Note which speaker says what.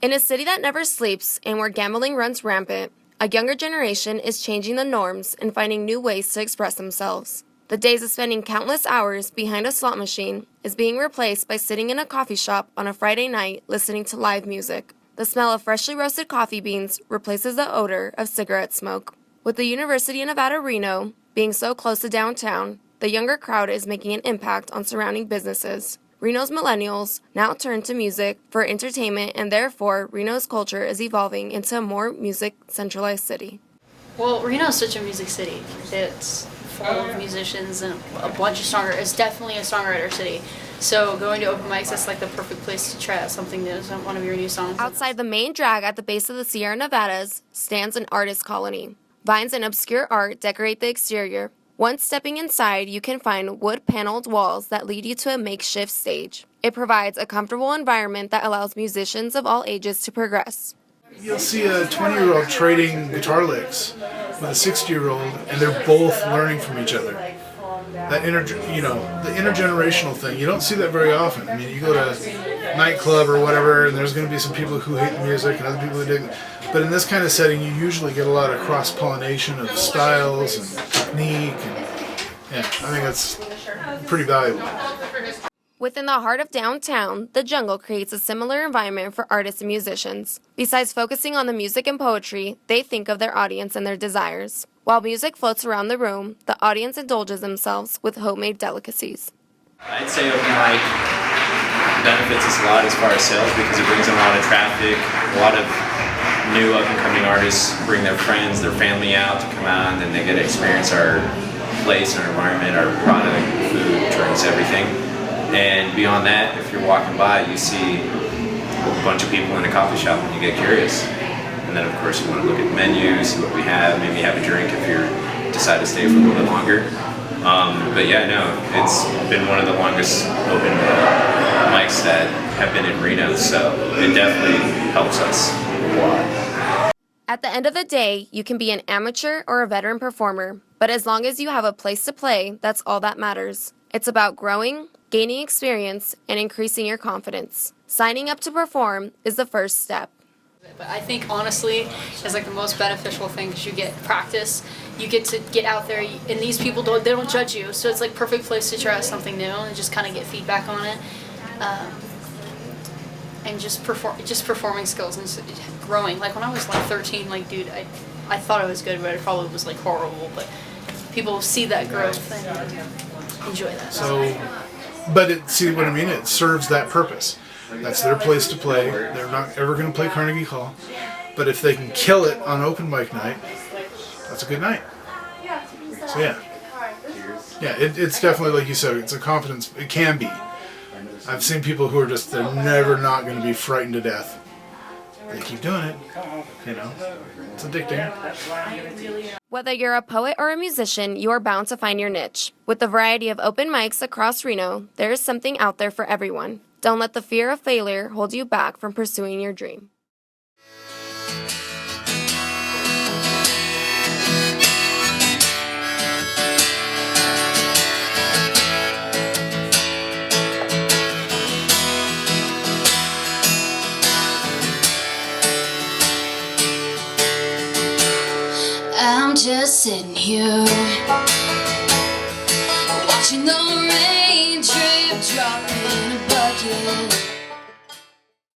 Speaker 1: In a city that never sleeps and where gambling runs rampant, a younger generation is changing the norms and finding new ways to express themselves. The days of spending countless hours behind a slot machine is being replaced by sitting in a coffee shop on a Friday night listening to live music. The smell of freshly roasted coffee beans replaces the odor of cigarette smoke. With the University of Nevada, Reno being so close to downtown, the younger crowd is making an impact on surrounding businesses. Reno's millennials now turn to music for entertainment, and therefore Reno's culture is evolving into a more music-centralized city.
Speaker 2: Well, Reno is such a music city. It's full of musicians and a bunch of songwriters. It's definitely a songwriter city. So going to open mics, that's like the perfect place to try out something new, one of your new songs.
Speaker 1: Outside the main drag at the base of the Sierra Nevadas stands an artist colony. Vines and obscure art decorate the exterior. Once stepping inside, you can find wood-paneled walls that lead you to a makeshift stage. It provides a comfortable environment that allows musicians of all ages to progress.
Speaker 3: You'll see a 20-year-old trading guitar licks with a 60-year-old, and they're both learning from each other. That the intergenerational thing, you don't see that very often. I mean, you go to a nightclub or whatever, and there's going to be some people who hate the music and other people who dig it. But in this kind of setting, you usually get a lot of cross-pollination of styles and technique, and yeah, I think that's pretty valuable.
Speaker 1: Within the heart of downtown, the Jungle creates a similar environment for artists and musicians. Besides focusing on the music and poetry, they think of their audience and their desires. While music floats around the room, the audience indulges themselves with homemade delicacies.
Speaker 4: I'd say open mic benefits us a lot as far as sales because it brings in a lot of traffic. A lot of new up-and-coming artists bring their friends, their family out to come out, and they get to experience our place, our environment, our product, food, drinks, everything. And beyond that, if you're walking by, you see a bunch of people in a coffee shop and you get curious. And then of course you want to look at the menu, see what we have, maybe have a drink if you decide to stay for a little bit longer. But yeah, no, it's been one of the longest open mics that have been in Reno, so it definitely helps us a lot.
Speaker 1: At the end of the day, you can be an amateur or a veteran performer, but as long as you have a place to play, that's all that matters. It's about growing, gaining experience, and increasing your confidence. Signing up to perform is the first step.
Speaker 2: But I think honestly, it's like the most beneficial thing because you get practice, you get to get out there, and these people don't judge you, so it's like perfect place to try out something new and just kind of get feedback on it, and just performing skills and growing. Like when I was like 13, like dude, I thought I was good, but I probably was like horrible. But people see that growth and enjoy that.
Speaker 3: See what I mean? It serves that purpose. That's their place to play. They're not ever going to play Carnegie Hall. But if they can kill it on open mic night, that's a good night. So yeah. Yeah, it's definitely, like you said, it's a confidence. It can be. I've seen people who are they're never not going to be frightened to death. They keep doing it. It's addicting.
Speaker 1: Whether you're a poet or a musician, you are bound to find your niche. With the variety of open mics across Reno, there is something out there for everyone. Don't let the fear of failure hold you back from pursuing your dream.
Speaker 5: I'm just sitting here watching the